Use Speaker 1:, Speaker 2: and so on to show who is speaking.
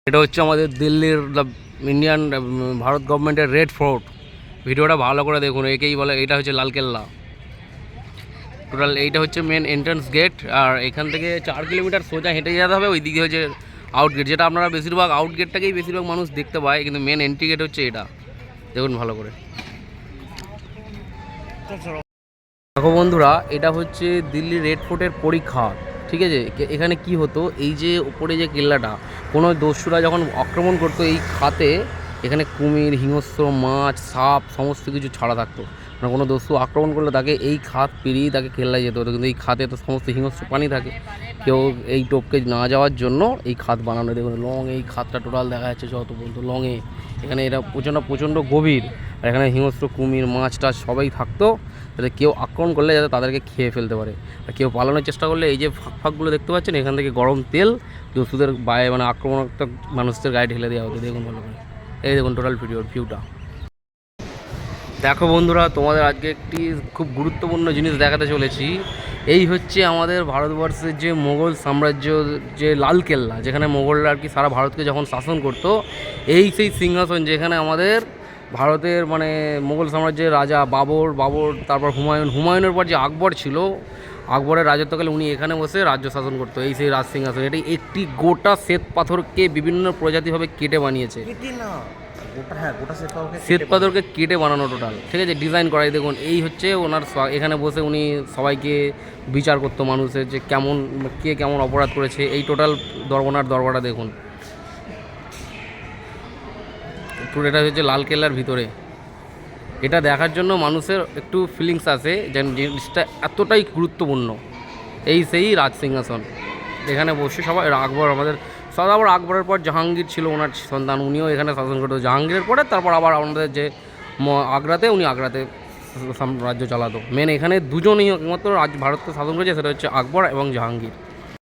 Speaker 1: এটা হচ্ছে আমাদের দিল্লির ইন্ডিয়ান ভারত গভর্নমেন্টের রেড ফোর্ট। ভিডিওটা ভালো করে দেখুন, একেই বলে এটা হচ্ছে লালকেল্লা। টোটাল এইটা হচ্ছে মেন এন্ট্রান্স গেট, আর এখান থেকে 4 কিলোমিটার সোজা হেঁটে যেতে হবে। ওই দিকে হচ্ছে আউট গেট, যেটা আপনারা বেশিরভাগ আউট গেটটাকেই বেশিরভাগ মানুষ দেখতে পায়, কিন্তু মেন এন্ট্রি গেট হচ্ছে এটা। দেখুন ভালো করে। দেখো বন্ধুরা, এটা হচ্ছে দিল্লি রেড ফোর্টের পরীক্ষা, ঠিক আছে। এখানে কি হতো, এই যে উপরে যে কেল্লাটা, কোনো দস্যুরা যখন আক্রমণ করতো এই খাতে, এখানে কুমির, হিংস্র মাছ, সাপ সমস্ত কিছু ছাড়া থাকতো। মানে কোনো দস্যু আক্রমণ করলে তাকে এই খাত পেরিয়েই তাকে কেল্লায় যেতে হতো, কিন্তু এই খাতে তো সমস্ত হিংস্র প্রাণী থাকে। কেউ এই টোপকে না যাওয়ার জন্য এই খাত বানানো। দেখুন লং, এই খাতটা টোটাল দেখা যাচ্ছে যত বলতো লংয়ে। এখানে এরা প্রচণ্ড গভীর, আর এখানে হিংস্র কুমির, মাছ টাছ সবাই থাকতো, যাতে কেউ আক্রমণ করলে যাতে তাদেরকে খেয়ে ফেলতে পারে। আর কেউ পালানোর চেষ্টা করলে এই যে ফাঁকগুলো দেখতে পাচ্ছেন, এখান থেকে গরম তেল দস্যুদের গায়ে, মানে আক্রমণাত্মক মানুষদের গায়ে ঢেলে দেওয়া হতো। দেখুন ভালো করে, এই দেখুন টোটাল ভিউটা। দেখো বন্ধুরা, তোমাদের আজকে একটি খুব গুরুত্বপূর্ণ জিনিস দেখাতে চলেছি। এই হচ্ছে আমাদের ভারতবর্ষের যে মোগল সাম্রাজ্য, যে লালকেল্লা, যেখানে মোগলরা আর কি সারা ভারতকে যখন শাসন করতো, এই সেই সিংহাসন যেখানে আমাদের ভারতের মানে মোগল সাম্রাজ্যের রাজা বাবর, তারপর হুমায়ুনের পর যে আকবর ছিল, আকবরের রাজত্বকালে উনি এখানে বসে রাজ্য শাসন করতো। এই সেই রাজ সিংহাসন। এটি একটি গোটা শ্বেত পাথরকে বিভিন্ন প্রজাতিভাবে কেটে বানিয়েছে। শ্বেত পাথরকে কেটে বানানো টোটাল, ঠিক আছে, ডিজাইন করাই। দেখুন এই হচ্ছে ওনার, এখানে বসে উনি সবাইকে বিচার করতো মানুষের, যে কে কেমন অপরাধ করেছে। এই টোটাল দরবারটা দেখুন। এটা হচ্ছে লালকেল্লার ভিতরে। এটা দেখার জন্য মানুষের একটু ফিলিংস আসে, যে জিনিসটা এতটাই গুরুত্বপূর্ণ। এই সেই রাজ সিংহাসন, এখানে বসে সবাই আমাদের সদাবর আকবরের পর জাহাঙ্গীর ছিল ওনার সন্তান, উনিও এখানে শাসন করতো। জাহাঙ্গীরের পরে তারপর আবার আমাদের যে আগ্রাতে, উনি আগ্রাতে রাজ্য চালাতো। মেন এখানে দুজনই একমাত্র ভারতকে শাসন করেছে, সেটা হচ্ছে আকবর এবং জাহাঙ্গীর।